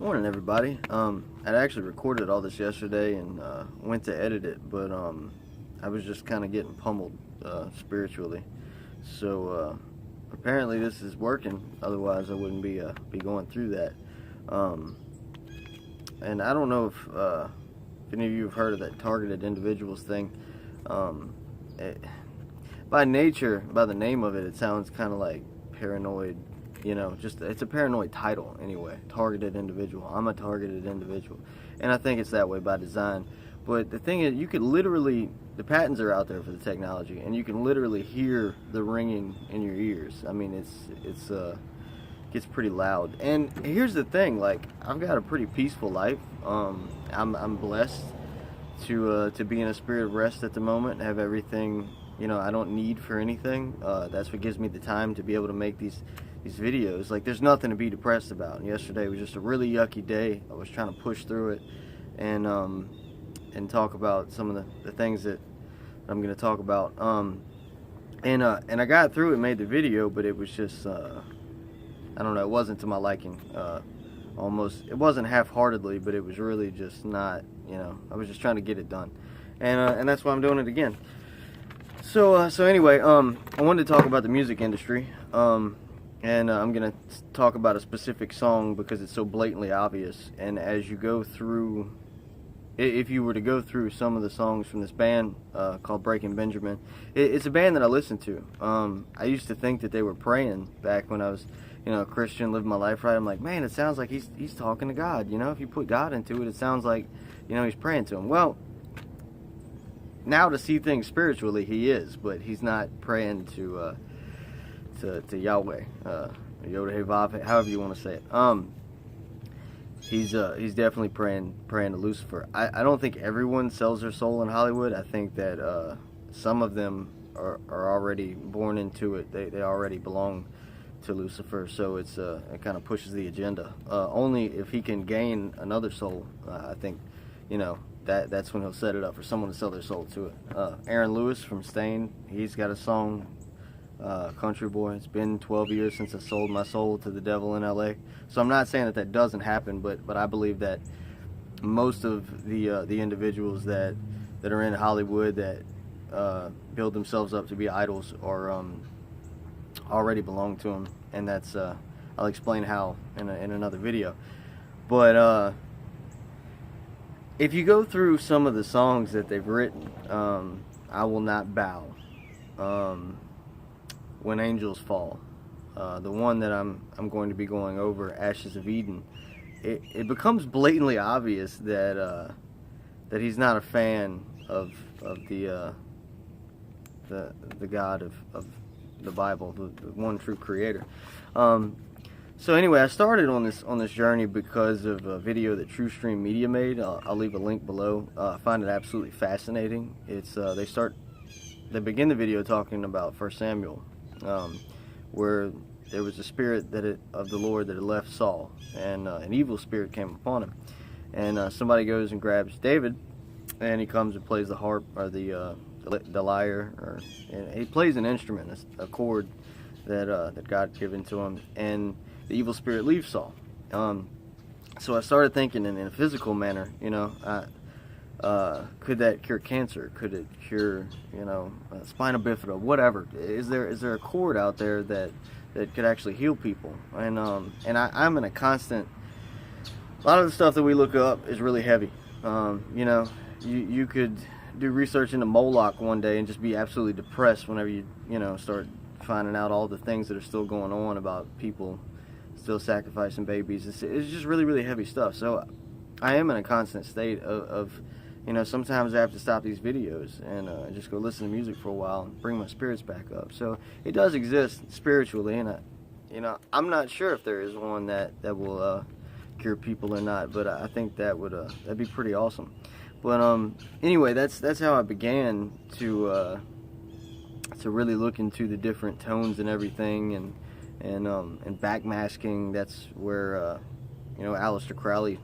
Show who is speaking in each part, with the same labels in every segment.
Speaker 1: Morning, everybody. I'd actually recorded all this yesterday and went to edit it, but I was just kind of getting pummeled spiritually. So apparently this is working. Otherwise, I wouldn't be going through that. And I don't know if any of you have heard of that targeted individuals thing. By nature, by the name of it, it sounds kind of like paranoid. It's a paranoid title anyway. Targeted individual. I'm a targeted individual. And I think it's that way by design. But the thing is, you could literally, the patents are out there for the technology, and you can literally hear the ringing in your ears. I mean, it gets pretty loud. And here's the thing, like, I've got a pretty peaceful life. I'm blessed to be in a spirit of rest at the moment, have everything, I don't need for anything. That's what gives me the time to be able to make these videos. Like, there's nothing to be depressed about. And yesterday was just a really yucky day. I was trying to push through it and talk about some of the things that I'm going to talk about. And I got through it, made the video, but it was just I don't know, it wasn't to my liking. Almost, it wasn't half-heartedly, but it was really just not, I was just trying to get it done. And that's why I'm doing it again. So anyway, I wanted to talk about the music industry. And I'm going to talk about a specific song because it's so blatantly obvious. And as you go through, if you were to go through some of the songs from this band called Breaking Benjamin, it's a band that I listen to. I used to think that they were praying back when I was, a Christian, living my life right. I'm like, man, it sounds like he's talking to God. If you put God into it, it sounds like, he's praying to him. Well, now to see things spiritually, he is, but he's not praying to Yahweh, Yoda Hevav, however you want to say it. He's definitely praying to Lucifer. I don't think everyone sells their soul in Hollywood. I think that some of them are already born into it. They already belong to Lucifer. So it kind of pushes the agenda. Only if he can gain another soul, I think, that's when he'll set it up for someone to sell their soul to it. Aaron Lewis from Stain, he's got a song. Country Boy. It's been 12 years since I sold my soul to the devil in LA. So I'm not saying that doesn't happen, but I believe that most of the individuals that are in Hollywood that build themselves up to be idols are already belong to him, and that's I'll explain how in another video. But if you go through some of the songs that they've written, I Will Not Bow. When Angels Fall, the one that I'm going to be going over, Ashes of Eden, it becomes blatantly obvious that he's not a fan of the God of the Bible, the one true Creator. So anyway, I started on this journey because of a video that TrueStream Media made. I'll leave a link below. I find it absolutely fascinating. It's they begin the video talking about 1 Samuel. Where there was a spirit of the Lord that had left Saul, and an evil spirit came upon him, and somebody goes and grabs David, and he comes and plays the harp or the lyre, and he plays an instrument, a chord that God had given to him, and the evil spirit leaves Saul. So I started thinking in a physical manner, could that cure cancer? Could it cure, spina bifida, whatever? Is there a cord out there that could actually heal people? And I'm in a constant. A lot of the stuff that we look up is really heavy. You could do research into Moloch one day and just be absolutely depressed whenever you start finding out all the things that are still going on about people still sacrificing babies. It's just really, really heavy stuff. So I am in a constant state of sometimes I have to stop these videos and just go listen to music for a while and bring my spirits back up. So it does exist spiritually, and I'm not sure if there is one that will cure people or not, but I think that'd be pretty awesome. But anyway, that's how I began to really look into the different tones and everything, and backmasking. That's where Aleister Crowley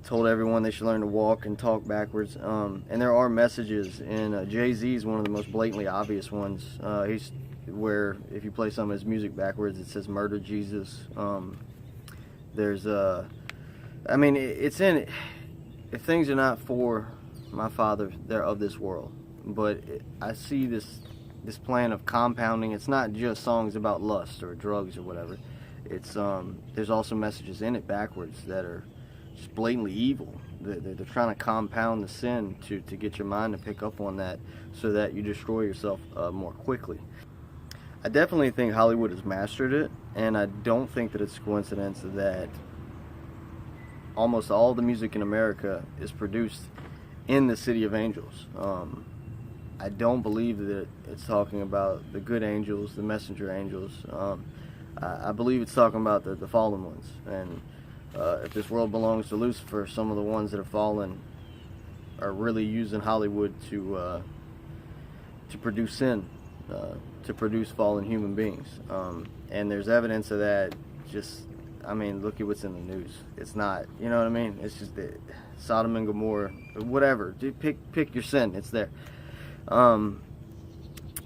Speaker 1: told everyone they should learn to walk and talk backwards. And there are messages, and Jay-Z is one of the most blatantly obvious ones. He's where if you play some of his music backwards, it says "Murder Jesus." There's I mean, it's in it. If things are not for my Father, they're of this world. But I see this plan of compounding. It's not just songs about lust or drugs or whatever. It's there's also messages in it backwards that are just blatantly evil. They're trying to compound the sin to get your mind to pick up on that, so that you destroy yourself more quickly. I definitely think Hollywood has mastered it, and I don't think that it's a coincidence that almost all the music in America is produced in the City of Angels. I don't believe that it's talking about the good angels, the messenger angels. I believe it's talking about the fallen ones. And if this world belongs to Lucifer, some of the ones that have fallen are really using Hollywood to produce sin, to produce fallen human beings. And there's evidence of that. Just, I mean, look at what's in the news. It's not, you know what I mean? It's just Sodom and Gomorrah, whatever. Pick your sin. It's there.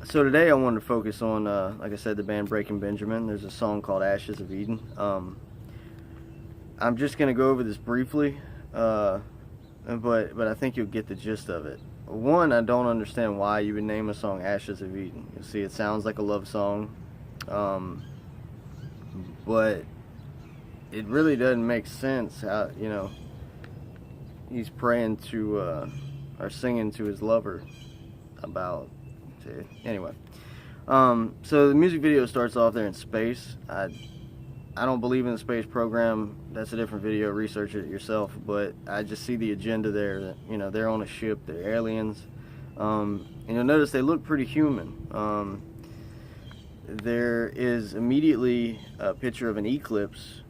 Speaker 1: So today I wanted to focus on, like I said, the band Breaking Benjamin. There's a song called Ashes of Eden. I'm just going to go over this briefly, but I think you'll get the gist of it. One, I don't understand why you would name a song Ashes of Eden. You see, it sounds like a love song, but it really doesn't make sense how, you know, he's praying to, or singing to his lover about, anyway. So the music video starts off there in space. I don't believe in the space program. That's a different video. Research it yourself. But I just see the agenda there. That, you know, they're on a ship. They're aliens. And you'll notice they look pretty human. There is immediately a picture of an eclipse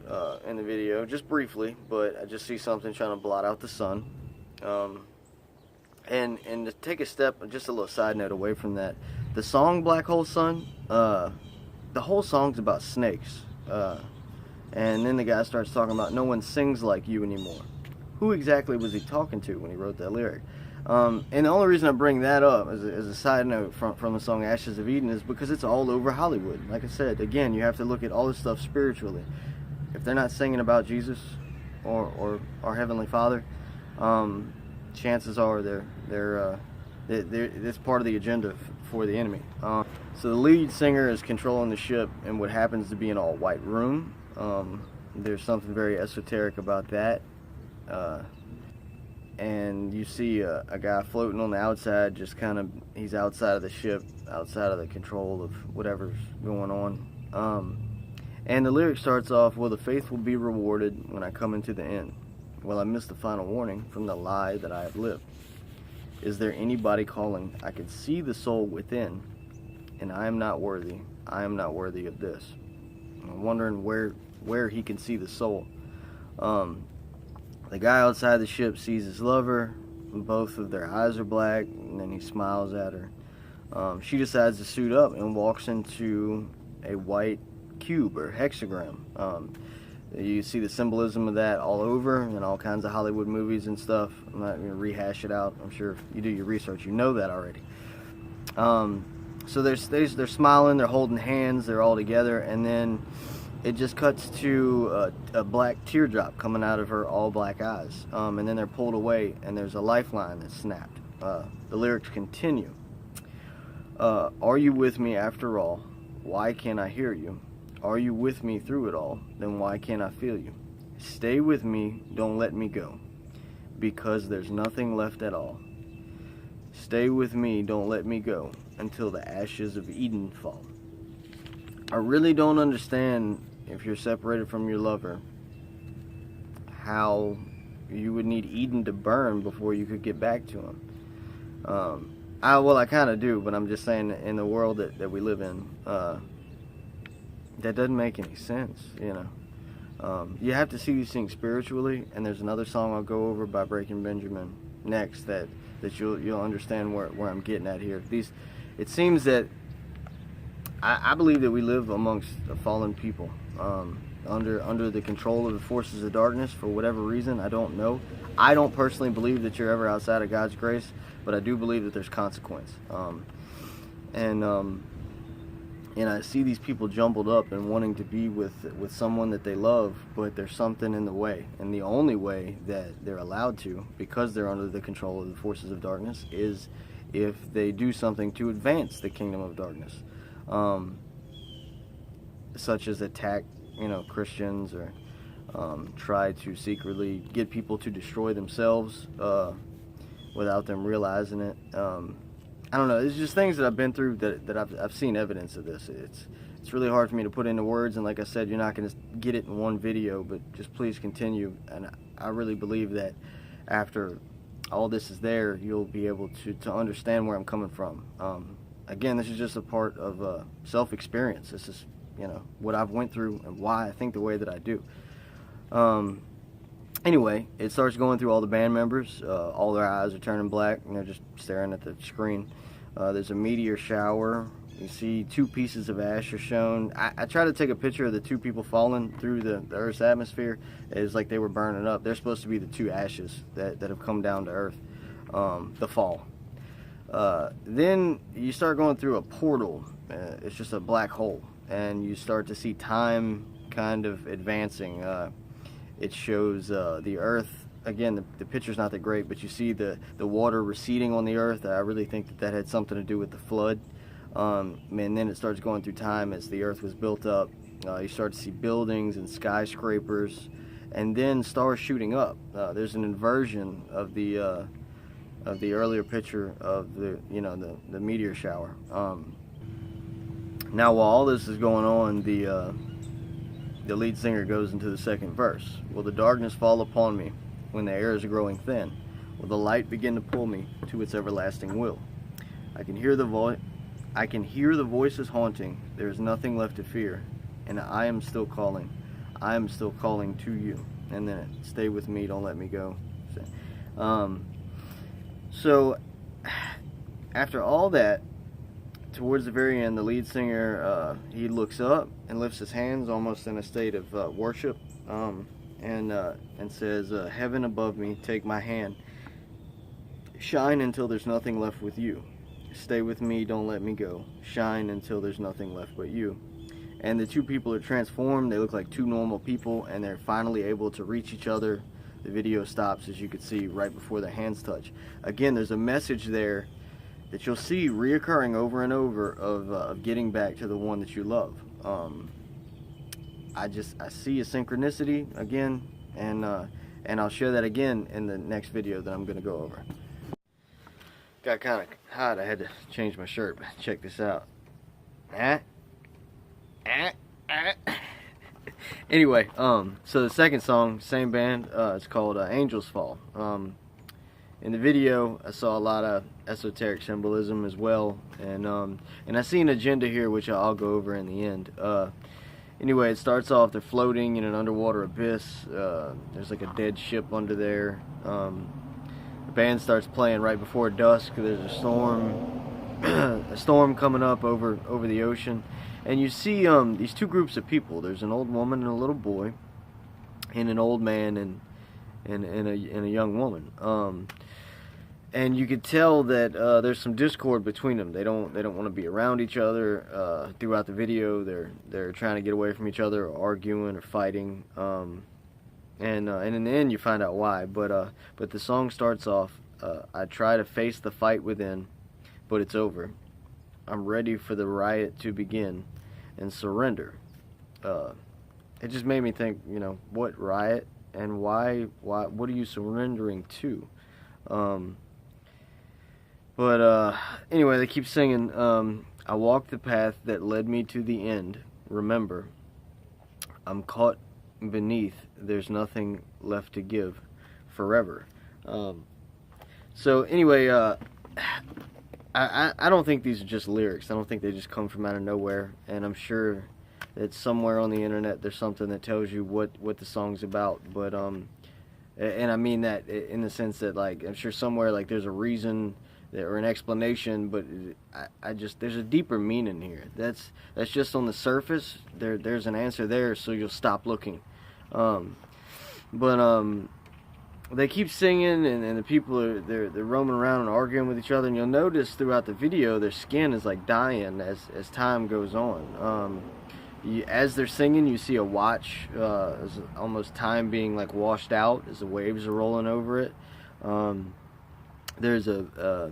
Speaker 1: in the video, just briefly. But I just see something trying to blot out the sun. And to take a step, just a little side note away from that, the song Black Hole Sun, the whole song's about snakes. And then the guy starts talking about no one sings like you anymore. Who exactly was he talking to when he wrote that lyric? And the only reason I bring that up as a side note from the song Ashes of Eden is because it's all over Hollywood. Like I said, again, you have to look at all this stuff spiritually. If they're not singing about Jesus or our Heavenly Father, chances are it's part of the agenda for the enemy. So the lead singer is controlling the ship in what happens to be an all-white room. There's something very esoteric about that. And you see a guy floating on the outside, just kind of, he's outside of the ship, outside of the control of whatever's going on. And the lyric starts off, "Well, the faithful be rewarded when I come into the end. Well, I missed the final warning from the lie that I have lived. Is there anybody calling? I can see the soul within, and I am not worthy. I am not worthy of this." I'm wondering where he can see the soul. The guy outside the ship sees his lover. Both of their eyes are black, and then he smiles at her. She decides to suit up and walks into a white cube or hexagram. You see the symbolism of that all over in all kinds of Hollywood movies and stuff. I'm not going to rehash it out. I'm sure if you do your research, you know that already. So they're smiling, they're holding hands, they're all together, and then it just cuts to a black teardrop coming out of her all black eyes. And then they're pulled away, and there's a lifeline that's snapped. The lyrics continue. Are you with me after all? Why can't I hear you? Are you with me through it all? Then why can't I feel you? Stay with me, don't let me go, because there's nothing left at all. Stay with me, don't let me go, until the ashes of Eden fall. I really don't understand, if you're separated from your lover, how you would need Eden to burn before you could get back to him. I kind of do, but I'm just saying, in the world that we live in, that doesn't make any sense, you know. You have to see these things spiritually, and there's another song I'll go over by Breaking Benjamin next that you'll understand where I'm getting at here. It seems that I believe that we live amongst a fallen people, under the control of the forces of darkness for whatever reason. I don't know. I don't personally believe that you're ever outside of God's grace, but I do believe that there's consequence. and I see these people jumbled up and wanting to be with someone that they love, but there's something in the way, and the only way that they're allowed to, because they're under the control of the forces of darkness, is if they do something to advance the kingdom of darkness, such as attack, Christians, or try to secretly get people to destroy themselves without them realizing it. I don't know. It's just things that I've been through that I've seen evidence of this. It's really hard for me to put into words, and like I said, you're not going to get it in one video, but just please continue. And I really believe that after all this is there, you'll be able to understand where I'm coming from. Again, this is just a part of self-experience. This is, what I've went through and why I think the way that I do. Anyway, it starts going through all the band members. All their eyes are turning black, just staring at the screen. There's a meteor shower. You see 2 pieces of ash are shown. I try to take a picture of the 2 people falling through the Earth's atmosphere. It's like they were burning up. They're supposed to be the 2 ashes that have come down to Earth, the fall. Then you start going through a portal. It's just a black hole, and you start to see time kind of advancing. It shows the Earth. Again, the picture's not that great, but you see the water receding on the Earth. I really think that had something to do with the flood. And then it starts going through time as the Earth was built up. You start to see buildings and skyscrapers, and then stars shooting up. There's an inversion of the earlier picture of the meteor shower. Now, while all this is going on, the lead singer goes into the second verse. Will the darkness fall upon me when the air is growing thin? Will the light begin to pull me to its everlasting will? I can hear the voices haunting. There is nothing left to fear, and I am still calling. I am still calling to you. And then stay with me, don't let me go. So after all that, towards the very end, the lead singer, he looks up and lifts his hands almost in a state of worship, and says, heaven above me, take my hand. Shine until there's nothing left with you. Stay with me, don't let me go. Shine until there's nothing left but you. And the 2 people are transformed. They look like 2 normal people, and they're finally able to reach each other. The video stops, as you can see, right before their hands touch. Again, there's a message there that you'll see reoccurring over and over of getting back to the one that you love. I see a synchronicity again, and I'll share that again in the next video that I'm going to go over. Got kind of hot. I had to change my shirt, but check this out. Anyway, so the second song, same band, it's called Angels Fall. In the video, I saw a lot of esoteric symbolism as well, and I see an agenda here, which I'll go over in the end. Anyway, it starts off, they're floating in an underwater abyss. There's like a dead ship under there. The band starts playing right before dusk. There's a storm coming up over the ocean, and you see these 2 groups of people. There's an old woman and a little boy, and an old man and a young woman. And you could tell that there's some discord between them. They don't want to be around each other throughout the video. They're trying to get away from each other, or arguing or fighting. And in the end, you find out why. But the song starts off. I try to face the fight within, but it's over. I'm ready for the riot to begin and surrender. It just made me think, what riot and why? What are you surrendering to? Anyway, they keep singing, I walked the path that led me to the end. Remember, I'm caught beneath, there's nothing left to give forever. So anyway, I don't think these are just lyrics. I don't think they just come from out of nowhere, and I'm sure that somewhere on the internet there's something that tells you what the song's about. But and I mean that in the sense that, like, I'm sure somewhere, like, there's a reason or an explanation, but there's a deeper meaning here. That's just on the surface. There's an answer there, so you'll stop looking. they keep singing, and the people they're roaming around and arguing with each other. And you'll notice throughout the video, their skin is like dying as time goes on. As they're singing, you see a watch, almost time being like washed out as the waves are rolling over it. There's a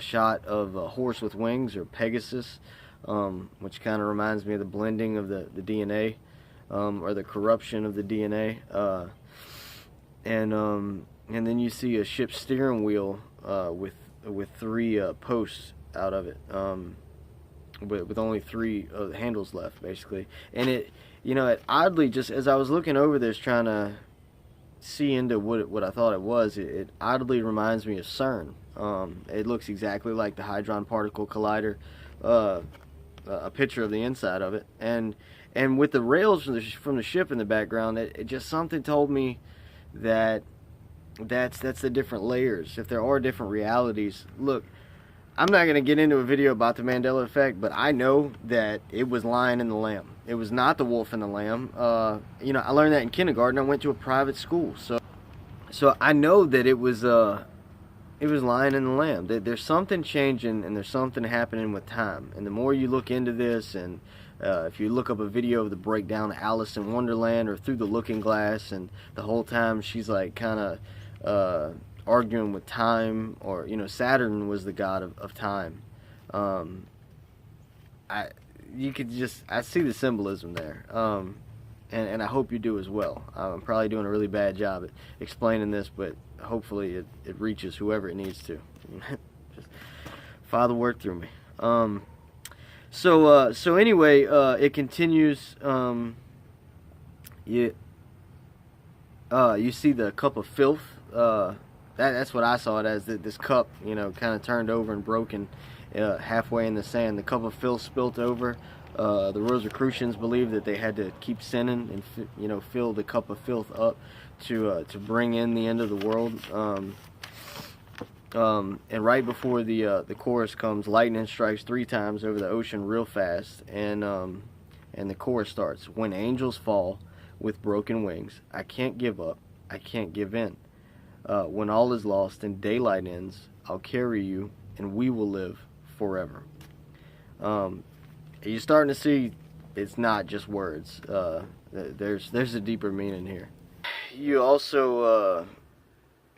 Speaker 1: shot of a horse with wings, or Pegasus, which kind of reminds me of the blending of the DNA, or the corruption of the DNA. And then you see a ship's steering wheel with three posts out of it, with only three handles left, basically. And it oddly, just as I was looking over this, trying to see into what I thought it was, it oddly reminds me of CERN. It looks exactly like the Hadron Particle Collider, a picture of the inside of it, and with the rails from the ship in the background, it just something told me that that's the different layers. If there are different realities, look, I'm not going to get into a video about the Mandela effect, but I know that it was Lion and the Lamb. It was not the Wolf and the Lamb. I learned that in kindergarten. I went to a private school, so I know that it was Lion and the Lamb. There's something changing, and there's something happening with time. And the more you look into this, and if you look up a video of the breakdown of Alice in Wonderland, or Through the Looking Glass, and the whole time she's like kind of arguing with time, or Saturn was the god of time. I see the symbolism there, and I hope you do as well. I'm probably doing a really bad job at explaining this, but hopefully it reaches whoever it needs to. Just Father, work through me. So anyway, it continues. You see the cup of filth. That's what I saw it as. This cup, kind of turned over and broken halfway in the sand. The cup of filth spilt over. The Rosicrucians believed that they had to keep sinning and fill the cup of filth up to bring in the end of the world. And right before the chorus comes, lightning strikes 3 times over the ocean real fast, and the chorus starts: when angels fall with broken wings, I can't give up, I can't give in. When all is lost and daylight ends, I'll carry you and we will live forever. You're starting to see it's not just words. There's a deeper meaning here. You also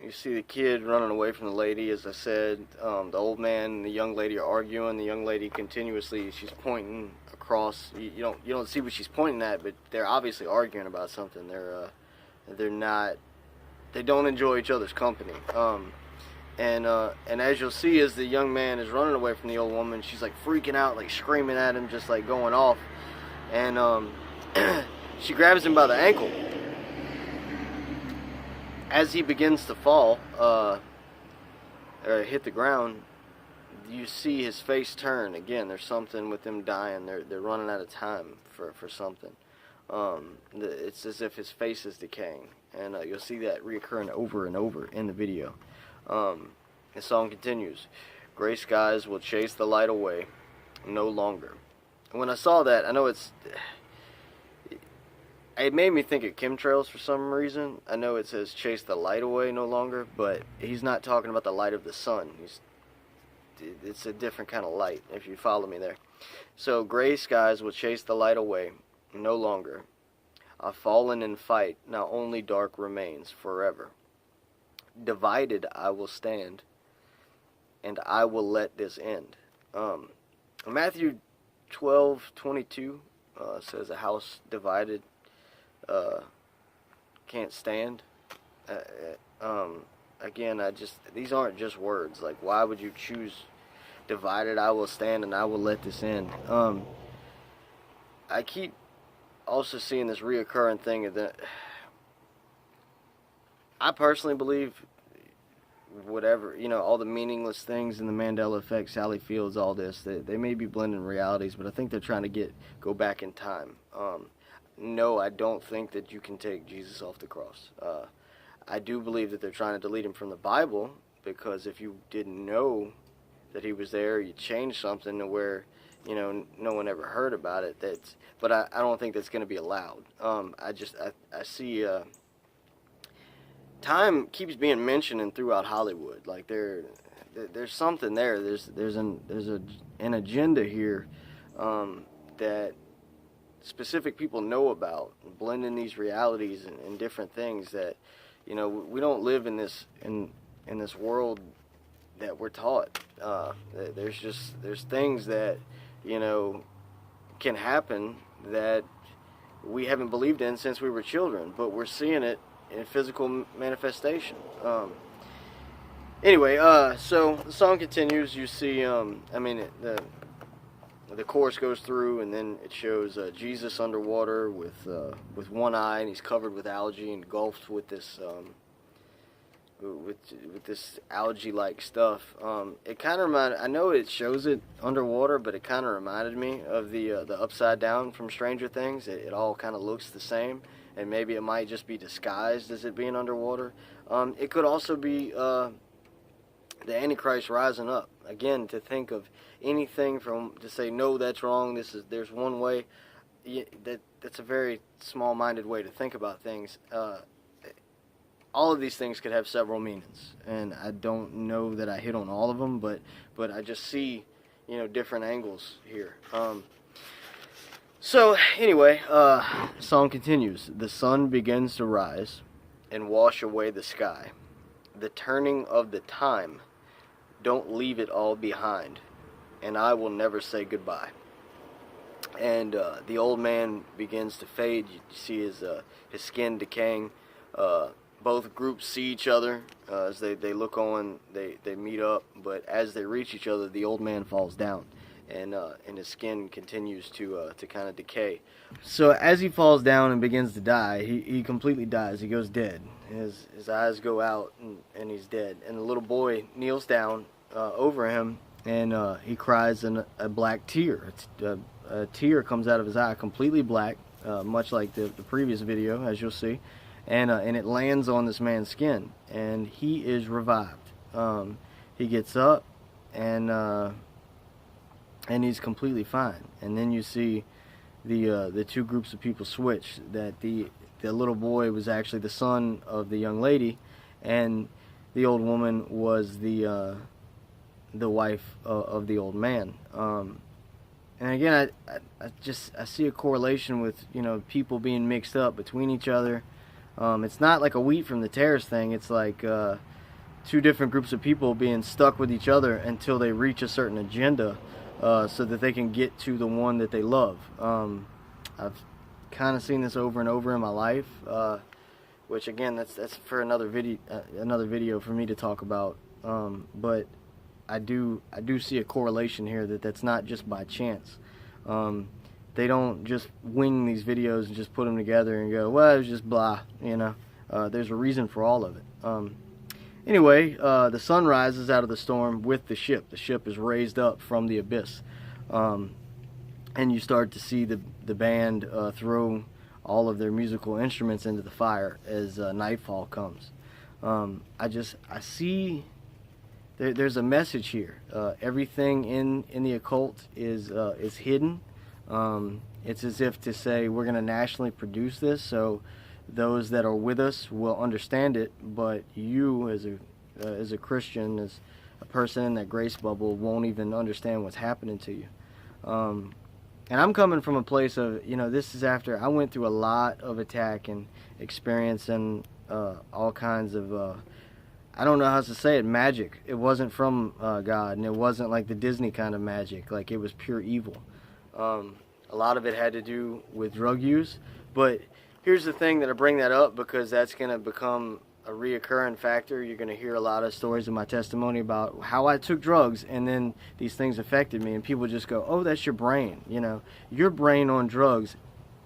Speaker 1: you see the kid running away from the lady, as I said. The old man and the young lady are arguing. The young lady continuously, she's pointing across. You don't see what she's pointing at, but they're obviously arguing about something. They don't enjoy each other's company. And as you'll see, as the young man is running away from the old woman, she's like freaking out, like screaming at him, just like going off. And she grabs him by the ankle. As he begins to fall, or hit the ground, you see his face turn. Again, there's something with them dying. They're running out of time for something. It's as if his face is decaying, and you'll see that reoccurring over and over in the video. The song continues: gray skies will chase the light away, no longer. And when I saw that, I know it made me think of chemtrails for some reason. I know it says chase the light away no longer, but he's not talking about the light of the sun. It's a different kind of light, if you follow me there. So, gray skies will chase the light away no longer. I've fallen in fight, now only dark remains forever. Divided I will stand, and I will let this end. Matthew 12:22 says a house divided can't stand. Again, these aren't just words. Like, why would you choose divided I will stand and I will let this end? I keep also seeing this reoccurring thing of that. I personally believe whatever, all the meaningless things in the Mandela effect, Sally Fields, all this, they may be blending realities, but I think they're trying to go back in time. No, I don't think that you can take Jesus off the cross. I do believe that they're trying to delete him from the Bible, because if you didn't know that he was there, you changed something to where, no one ever heard about it. But I don't think that's going to be allowed. I see time keeps being mentioned and throughout Hollywood. Like there's something there. There's an agenda here that specific people know about, blending these realities and different things that, you know, we don't live in this world that we're taught. There's things that, you know, can happen that we haven't believed in since we were children, but we're seeing it in physical manifestation. Anyway, so the song continues. You see, the chorus goes through, and then it shows Jesus underwater with one eye, and he's covered with algae, engulfed with this with this algae-like stuff. It kind of reminded. I know it shows it underwater, but it kind of reminded me of the Upside Down from Stranger Things. It all kind of looks the same, and maybe it might just be disguised as it being underwater. It could also be the Antichrist rising up. Again, to think of anything to say, no, that's wrong, there's one way, that's a very small-minded way to think about things. All of these things could have several meanings, and I don't know that I hit on all of them, but I just see, you know, different angles here. So anyway, the song continues. The sun begins to rise and wash away the sky. The turning of the time, don't leave it all behind, and I will never say goodbye. And the old man begins to fade. You see his skin decaying. Both groups see each other as they look on. They meet up, but as they reach each other, the old man falls down, and his skin continues to kind of decay. So as he falls down and begins to die, he completely dies. He goes dead. His eyes go out, and he's dead. And the little boy kneels down over him, and he cries a black tear. A tear comes out of his eye, completely black, much like the previous video, as you'll see. And it lands on this man's skin, and he is revived. He gets up, and he's completely fine. And then you see the two groups of people switch. That the little boy was actually the son of the young lady, and the old woman was the wife of the old man. And again, I see a correlation with, you know, people being mixed up between each other. It's not like a wheat from the tares thing. It's like two different groups of people being stuck with each other until they reach a certain agenda, so that they can get to the one that they love. I've kind of seen this over and over in my life, which again, that's for another video for me to talk about. But I do see a correlation here that's not just by chance. They don't just wing these videos and just put them together and go, well, it was just blah, you know. There's a reason for all of it. Anyway, the sun rises out of the storm with the ship. The ship is raised up from the abyss. And you start to see the band throw all of their musical instruments into the fire as nightfall comes. I see there's a message here. Everything in the occult is hidden. It's as if to say, we're going to nationally produce this, so those that are with us will understand it, but you as a Christian, as a person in that grace bubble, won't even understand what's happening to you. And I'm coming from a place of, you know, this is after I went through a lot of attack and experience and all kinds of I don't know how to say it, magic. It wasn't from God, and it wasn't like the Disney kind of magic. Like, it was pure evil. A lot of it had to do with drug use, but here's the thing that I bring that up because that's going to become a reoccurring factor. You're going to hear a lot of stories in my testimony about how I took drugs and then these things affected me, and people just go, oh, that's your brain, you know, your brain on drugs.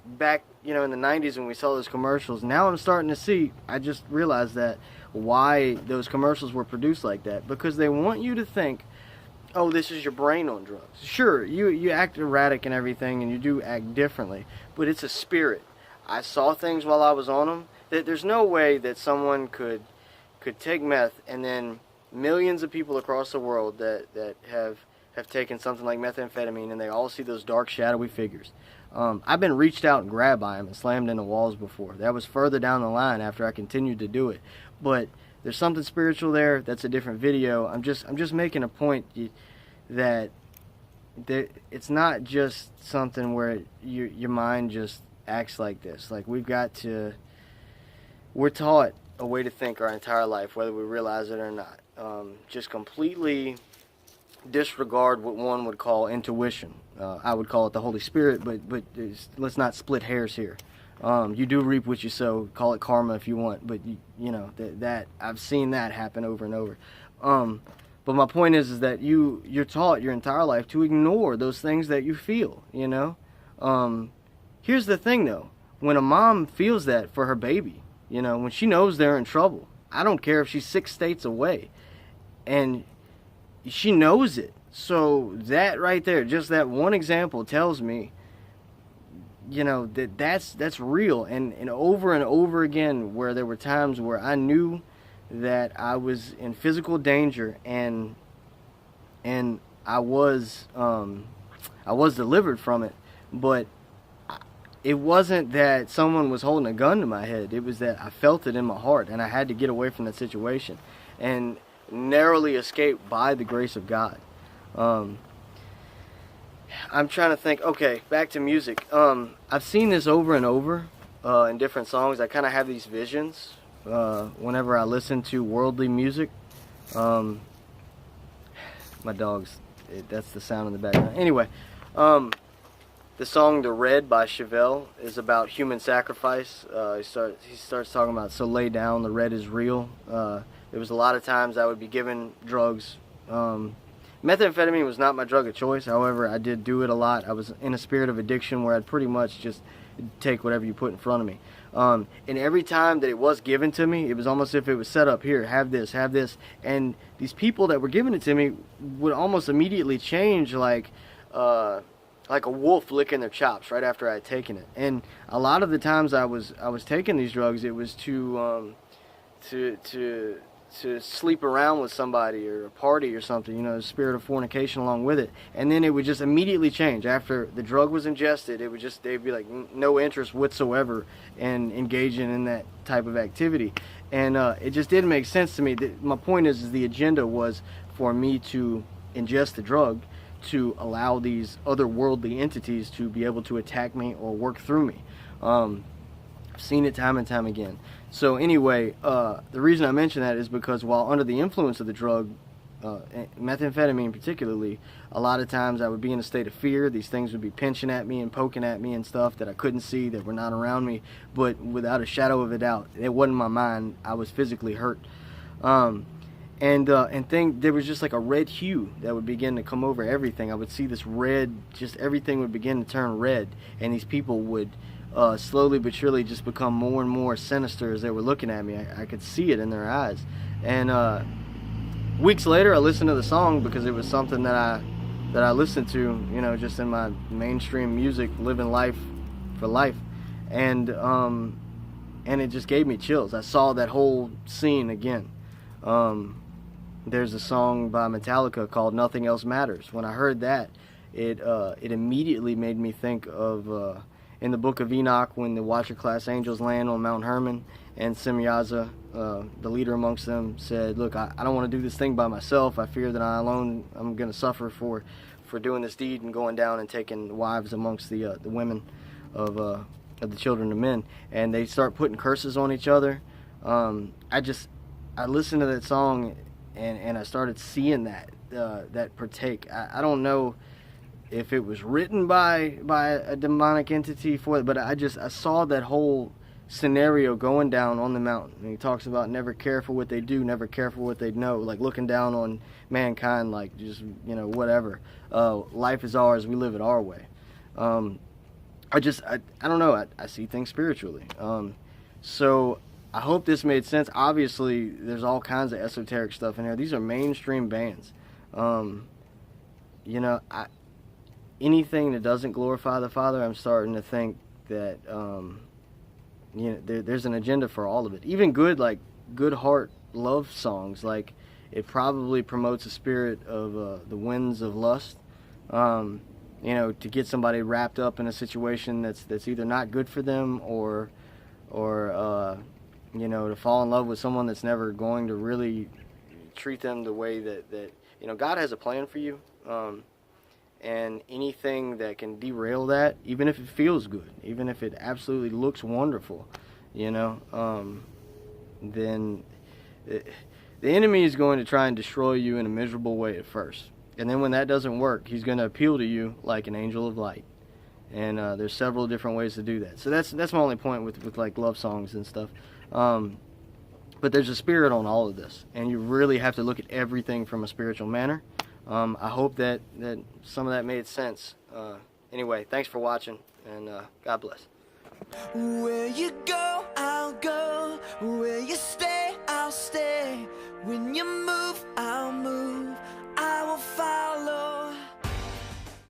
Speaker 1: Back, you know, in the 90s when we saw those commercials, now I'm starting to see, I just realized that why those commercials were produced like that, because they want you to think, oh, this is your brain on drugs. Sure, you act erratic and everything, and you do act differently, but it's a spirit. I saw things while I was on them. There's no way that someone could take meth, and then millions of people across the world that have taken something like methamphetamine, and they all see those dark, shadowy figures. I've been reached out and grabbed by them and slammed into walls before. That was further down the line after I continued to do it. But there's something spiritual there. That's a different video. I'm just making a point that it's not just something where your mind just acts like this. Like, we're taught a way to think our entire life, whether we realize it or not. Just completely disregard what one would call intuition. I would call it the Holy Spirit, but let's not split hairs here. You do reap what you sow. Call it karma if you want, but you know that I've seen that happen over and over. But my point is that you're taught your entire life to ignore those things that you feel. You know, here's the thing though: when a mom feels that for her baby, you know, when she knows they're in trouble, I don't care if she's 6 states away, and she knows it. So that right there, just that one example tells me, you know, that's real. And over again, where there were times where I knew that I was in physical danger, and I was delivered from it, but it wasn't that someone was holding a gun to my head. It was that I felt it in my heart, and I had to get away from that situation, and narrowly escaped by the grace of God. I'm trying to think. Okay, back to music. I've seen this over and over in different songs. I kind of have these visions whenever I listen to worldly music. My dog's, that's the sound in the background. Anyway, the song "The Red" by Chevelle is about human sacrifice. He starts talking about, so lay down, the red is real. There was a lot of times I would be given drugs. Methamphetamine was not my drug of choice. However, I did do it a lot. I was in a spirit of addiction where I'd pretty much just take whatever you put in front of me. And every time that it was given to me, it was almost as if it was set up, here, have this. And these people that were giving it to me would almost immediately change like a wolf licking their chops right after I had taken it. And a lot of the times I was taking these drugs, it was to sleep around with somebody or a party or something, you know, the spirit of fornication along with it. And then it would just immediately change. After the drug was ingested, it would just, they'd be like no interest whatsoever in engaging in that type of activity. And it just didn't make sense to me. My point is the agenda was for me to ingest the drug to allow these otherworldly entities to be able to attack me or work through me. I've seen it time and time again. So anyway, the reason I mention that is because while under the influence of the drug, methamphetamine particularly, a lot of times I would be in a state of fear. These things would be pinching at me and poking at me and stuff that I couldn't see, that were not around me. But without a shadow of a doubt, it wasn't my mind. I was physically hurt. And there was just like a red hue that would begin to come over everything. I would see this red, just everything would begin to turn red, and these people would slowly but surely just become more and more sinister as they were looking at me. I could see it in their eyes. And weeks later, I listened to the song because it was something that I listened to, you know, just in my mainstream music, living life for life, and it just gave me chills. I saw that whole scene again. There's a song by Metallica called "Nothing Else Matters." When I heard that, it immediately made me think of in the book of Enoch, when the Watcher class angels land on Mount Hermon, and Semyaza, the leader amongst them, said, "Look, I don't want to do this thing by myself. I fear that I alone I'm going to suffer for doing this deed and going down and taking wives amongst the women of the children of men." And they start putting curses on each other. I listened to that song, and I started seeing that partake. I don't know if it was written by a demonic entity for it, but I saw that whole scenario going down on the mountain. And he talks about never care for what they do, never care for what they know, like looking down on mankind, like just, you know, whatever. Life is ours, we live it our way. I don't know, I see things spiritually. So I hope this made sense. Obviously, there's all kinds of esoteric stuff in here. These are mainstream bands. You know, anything that doesn't glorify the Father, I'm starting to think that you know, there's an agenda for all of it. Even good heart love songs, like it probably promotes a spirit of the winds of lust. you know, to get somebody wrapped up in a situation that's either not good for them, or you know, to fall in love with someone that's never going to really treat them the way that you know, God has a plan for you. And anything that can derail that, even if it feels good, even if it absolutely looks wonderful, you know, then the enemy is going to try and destroy you in a miserable way at first. And then when that doesn't work, he's going to appeal to you like an angel of light. And there's several different ways to do that. So that's my only point with like love songs and stuff. But there's a spirit on all of this, and you really have to look at everything from a spiritual manner. I hope that some of that made sense. Anyway, thanks for watching, and God bless.
Speaker 2: Where you go?